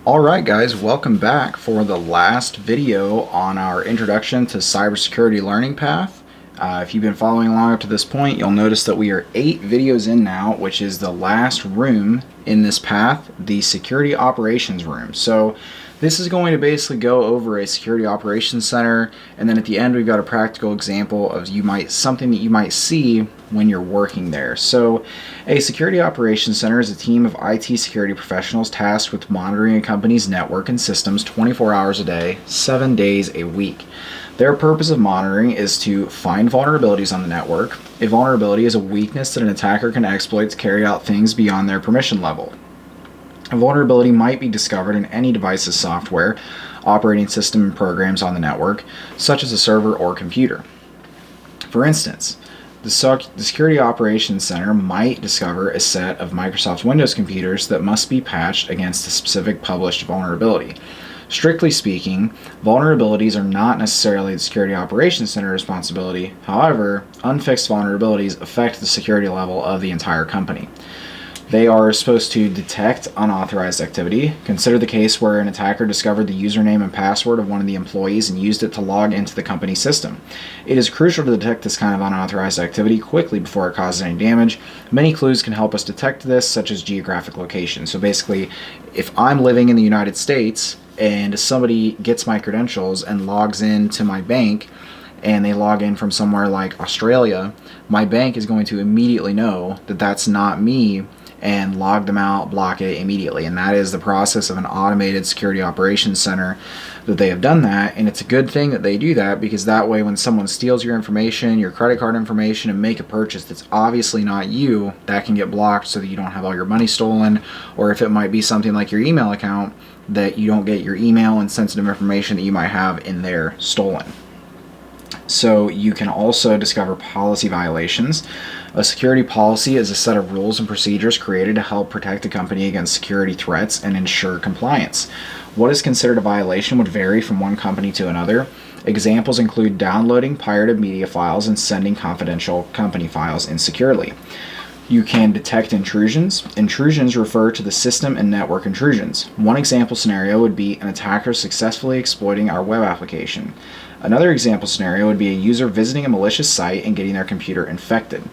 Alright guys, welcome back for the last video on our introduction to cybersecurity learning path. If you've been following along up to this point, you'll notice that we are 8 videos in now, which is the last room in this path, the security operations room. So this is going to basically go over a security operations center, and then at the end we've got a practical example of something that you might see when you're working there. So a security operations center is a team of IT security professionals tasked with monitoring a company's network and systems 24 hours a day, 7 days a week. Their purpose of monitoring is to find vulnerabilities on the network. A vulnerability is a weakness that an attacker can exploit to carry out things beyond their permission level. A vulnerability might be discovered in any device's software, operating system, and programs on the network, such as a server or computer. For instance, the Security Operations Center might discover a set of Microsoft Windows computers that must be patched against a specific published vulnerability. Strictly speaking, vulnerabilities are not necessarily the Security Operations Center responsibility. However, unfixed vulnerabilities affect the security level of the entire company. They are supposed to detect unauthorized activity. Consider the case where an attacker discovered the username and password of one of the employees and used it to log into the company system. It is crucial to detect this kind of unauthorized activity quickly before it causes any damage. Many clues can help us detect this, such as geographic location. So basically, if I'm living in the United States and somebody gets my credentials and logs into my bank, and they log in from somewhere like Australia, my bank is going to immediately know that that's not me and log them out, block it immediately. And that is the process of an automated security operations center that they have done that. And it's a good thing that they do that, because that way when someone steals your information, your credit card information, and make a purchase that's obviously not you, that can get blocked so that you don't have all your money stolen. Or if it might be something like your email account, that you don't get your email and sensitive information that you might have in there stolen. So you can also discover policy violations. A security policy is a set of rules and procedures created to help protect a company against security threats and ensure compliance. What is considered a violation would vary from one company to another. Examples include downloading pirated media files and sending confidential company files insecurely. You can detect intrusions. Intrusions refer to the system and network intrusions. One example scenario would be an attacker successfully exploiting our web application. Another example scenario would be a user visiting a malicious site and getting their computer infected.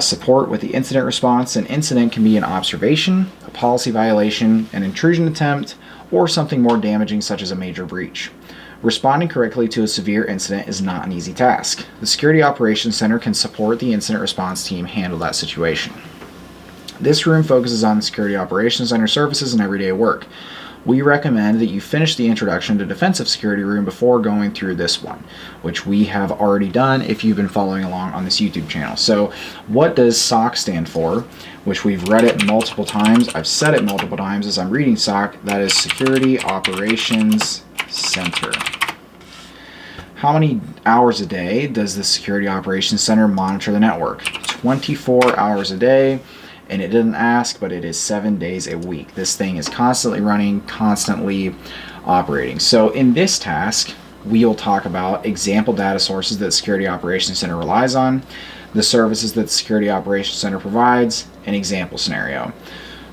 Support with the incident response. An incident can be an observation, a policy violation, an intrusion attempt, or something more damaging such as a major breach. Responding correctly to a severe incident is not an easy task. The Security Operations Center can support the incident response team handle that situation. This room focuses on the Security Operations Center services and everyday work. We recommend that you finish the introduction to defensive security room before going through this one, which we have already done if you've been following along on this YouTube channel. So what does SOC stand for? Which we've read it multiple times. I've said it multiple times as I'm reading SOC. That is Security Operations Center. How many hours a day does the Security Operations Center monitor the network? 24 hours a day. And it didn't ask, but it is 7 days a week. This thing is constantly running, constantly operating. So in this task, we'll talk about example data sources that Security Operations Center relies on, the services that the Security Operations Center provides, an example scenario.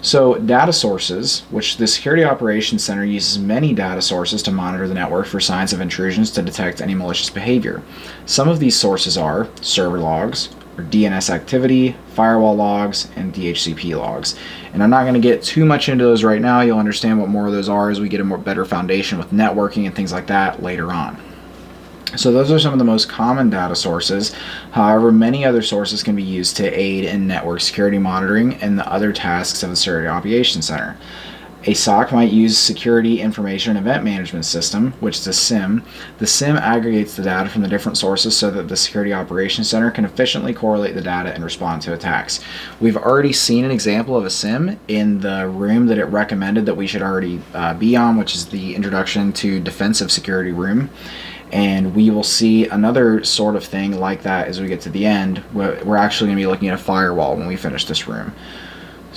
So data sources, which the Security Operations Center uses many data sources to monitor the network for signs of intrusions to detect any malicious behavior. Some of these sources are server logs, or DNS activity, firewall logs, and DHCP logs. And I'm not going to get too much into those right now. You'll understand what more of those are as we get a better foundation with networking and things like that later on. So those are some of the most common data sources. However, many other sources can be used to aid in network security monitoring and the other tasks of the Security Operations Center. A SOC might use Security Information and Event Management System, which is a SIM. The SIM aggregates the data from the different sources so that the Security Operations Center can efficiently correlate the data and respond to attacks. We've already seen an example of a SIM in the room that it recommended that we should already be on, which is the Introduction to Defensive Security room. And we will see another sort of thing like that as we get to the end. We're actually going to be looking at a firewall when we finish this room.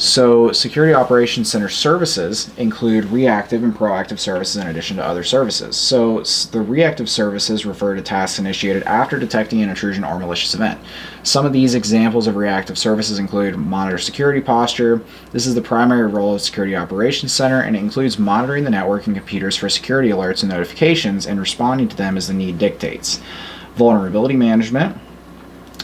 So Security Operations Center services include reactive and proactive services in addition to other services. So the reactive services refer to tasks initiated after detecting an intrusion or malicious event. Some of these examples of reactive services include monitor security posture. This is the primary role of Security Operations Center, and it includes monitoring the network and computers for security alerts and notifications and responding to them as the need dictates. Vulnerability management.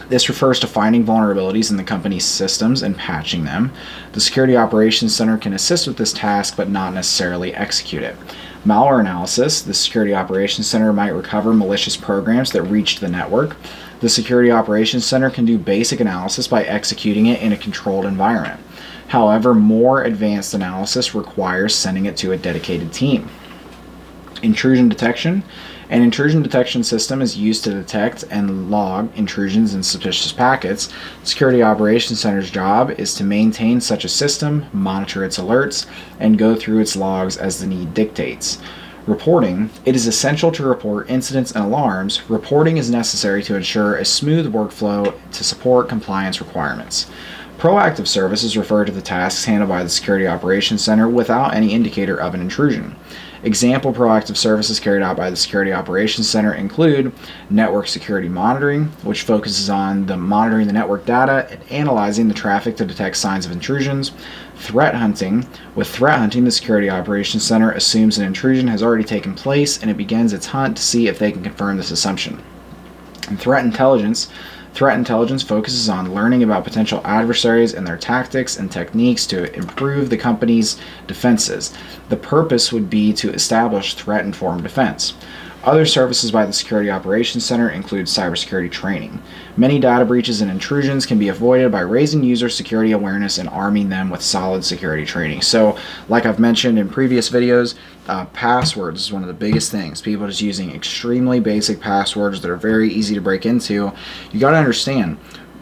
This refers to finding vulnerabilities in the company's systems and patching them. The Security Operations Center can assist with this task but not necessarily execute it. Malware analysis. The Security Operations Center might recover malicious programs that reached the network. The Security Operations Center can do basic analysis by executing it in a controlled environment. However, more advanced analysis requires sending it to a dedicated team. Intrusion detection. An intrusion detection system is used to detect and log intrusions and suspicious packets. Security Operations Center's job is to maintain such a system, monitor its alerts, and go through its logs as the need dictates. Reporting. It is essential to report incidents and alarms. Reporting is necessary to ensure a smooth workflow to support compliance requirements. Proactive services refer to the tasks handled by the Security Operations Center without any indicator of an intrusion. Example proactive services carried out by the Security Operations Center include network security monitoring, which focuses on monitoring the network data and analyzing the traffic to detect signs of intrusions. Threat hunting. With threat hunting, the Security Operations Center assumes an intrusion has already taken place and it begins its hunt to see if they can confirm this assumption. And threat intelligence. Threat intelligence focuses on learning about potential adversaries and their tactics and techniques to improve the company's defenses. The purpose would be to establish threat-informed defense. Other services by the Security Operations Center include cybersecurity training. Many data breaches and intrusions can be avoided by raising user security awareness and arming them with solid security training. So, like I've mentioned in previous videos, passwords is one of the biggest things. People just using extremely basic passwords that are very easy to break into. You got to understand,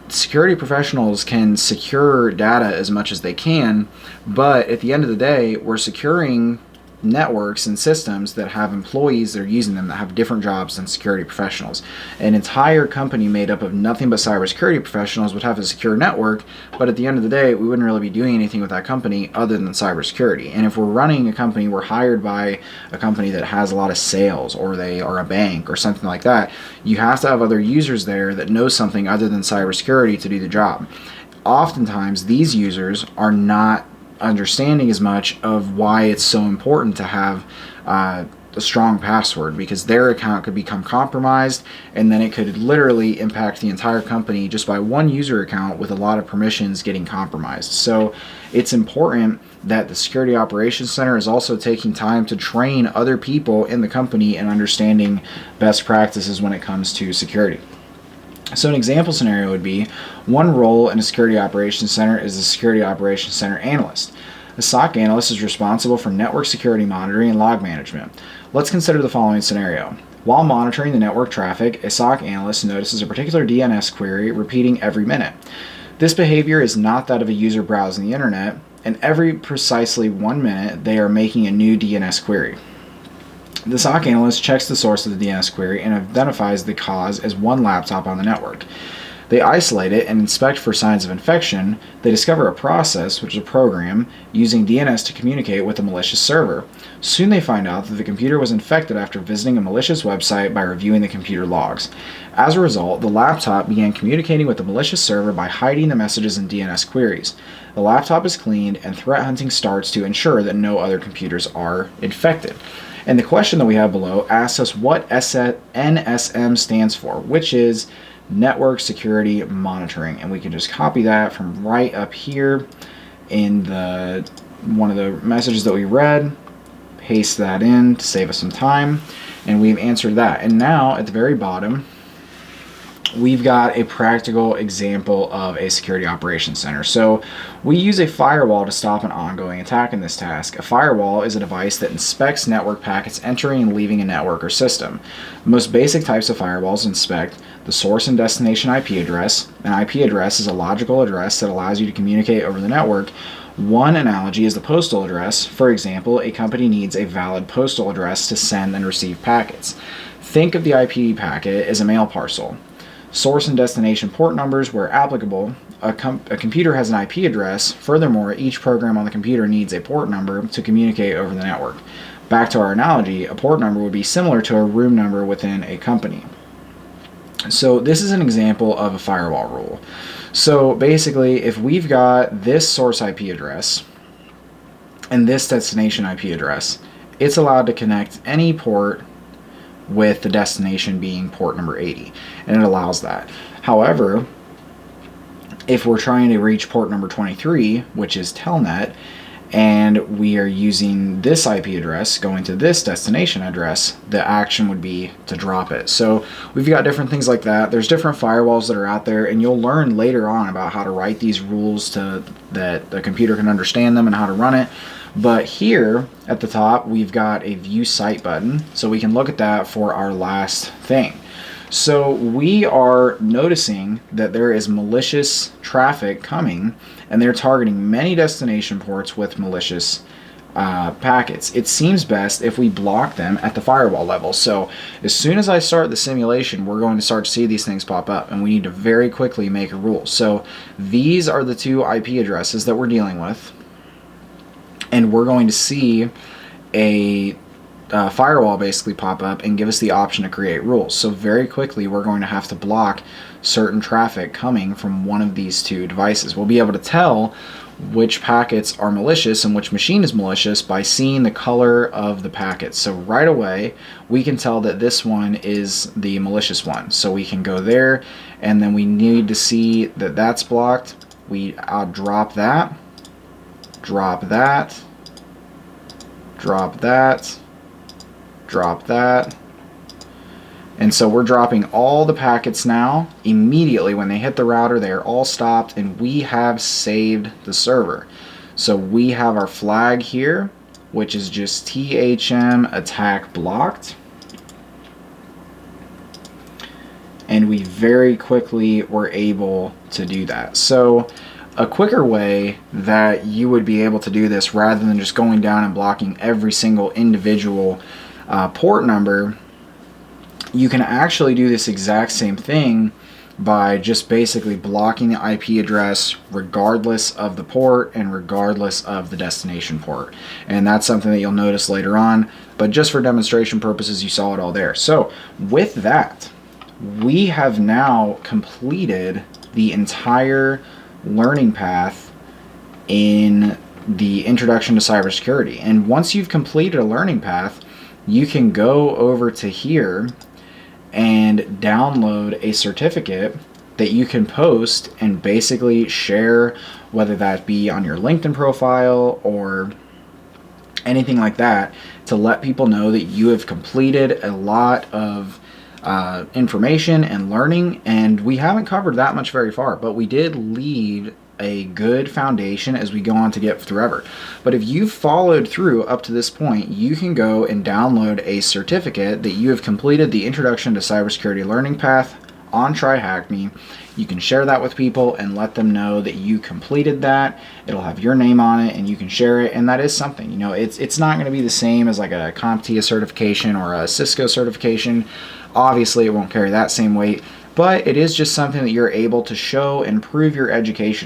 security professionals can secure data as much as they can, but at the end of the day, we're securing networks and systems that have employees that are using them that have different jobs than security professionals. An entire company made up of nothing but cybersecurity professionals would have a secure network, but at the end of the day, we wouldn't really be doing anything with that company other than cybersecurity. And if we're running a company, we're hired by a company that has a lot of sales, or they are a bank or something like that, you have to have other users there that know something other than cybersecurity to do the job. Oftentimes, these users are not understanding as much of why it's so important to have a strong password, because their account could become compromised and then it could literally impact the entire company just by one user account with a lot of permissions getting compromised. So it's important that the Security Operations Center is also taking time to train other people in the company and understanding best practices when it comes to security. So an example scenario would be, one role in a Security Operations Center is the Security Operations Center Analyst. A SOC analyst is responsible for network security monitoring and log management. Let's consider the following scenario. While monitoring the network traffic, a SOC analyst notices a particular DNS query repeating every minute. This behavior is not that of a user browsing the internet, and every precisely 1 minute they are making a new DNS query. The SOC analyst checks the source of the DNS query and identifies the cause as one laptop on the network. They isolate it and inspect for signs of infection. They discover a process, which is a program, using DNS to communicate with a malicious server. Soon they find out that the computer was infected after visiting a malicious website by reviewing the computer logs. As a result, the laptop began communicating with the malicious server by hiding the messages in DNS queries. The laptop is cleaned and threat hunting starts to ensure that no other computers are infected. And the question that we have below asks us what NSM stands for, which is Network Security Monitoring. And we can just copy that from right up here in one of the messages that we read, paste that in to save us some time, and we've answered that. And now at the very bottom, we've got a practical example of a Security Operations Center. So we use a firewall to stop an ongoing attack in this task. A firewall is a device that inspects network packets entering and leaving a network or system. The most basic types of firewalls inspect the source and destination IP address. An IP address is a logical address that allows you to communicate over the network. One analogy is the postal address. For example, a company needs a valid postal address to send and receive packets. Think of the IP packet as a mail parcel. Source and destination port numbers, where applicable, a computer has an IP address, furthermore, each program on the computer needs a port number to communicate over the network. Back to our analogy, a port number would be similar to a room number within a company. So this is an example of a firewall rule. So basically, if we've got this source IP address and this destination IP address, it's allowed to connect any port with the destination being port number 80, and it allows that. However, if we're trying to reach port number 23, which is telnet, and we are using this IP address going to this destination address, the action would be to drop it. So we've got different things like that. There's different firewalls that are out there, and you'll learn later on about how to write these rules to that the computer can understand them and how to run it. But here at the top, we've got a view site button, so we can look at that for our last thing. So we are noticing that there is malicious traffic coming, and they're targeting many destination ports with malicious packets. It seems best if we block them at the firewall level. So as soon as I start the simulation, we're going to start to see these things pop up, and we need to very quickly make a rule. So these are the two IP addresses that we're dealing with, and we're going to see a firewall basically pop up and give us the option to create rules. So very quickly we're going to have to block certain traffic coming from one of these two devices. We'll be able to tell which packets are malicious and which machine is malicious by seeing the color of the packets. So right away we can tell that this one is the malicious one. So we can go there, and then we need to see that that's blocked. I'll drop that, drop that, drop that, drop that. And so we're dropping all the packets now. Immediately when they hit the router, they are all stopped, and we have saved the server. So we have our flag here, which is just THM attack blocked. And we very quickly were able to do that. So a quicker way that you would be able to do this, rather than just going down and blocking every single individual port number, you can actually do this exact same thing by just basically blocking the IP address regardless of the port and regardless of the destination port. And that's something that you'll notice later on, but just for demonstration purposes, you saw it all there. So with that, we have now completed the entire learning path in the Introduction to Cybersecurity. And once you've completed a learning path, you can go over to here and download a certificate that you can post and basically share, whether that be on your LinkedIn profile or anything like that, to let people know that you have completed a lot of information and learning. And we haven't covered that much very far, but we did leave a good foundation as we go on to get forever. But if you've followed through up to this point, you can go and download a certificate that you have completed the Introduction to Cybersecurity Learning Path on TryHackMe. You can share that with people and let them know that you completed that. It'll have your name on it, and you can share it. And that is something, you know, it's not going to be the same as like a CompTIA certification or a Cisco certification. Obviously it won't carry that same weight, but it is just something that you're able to show and prove your education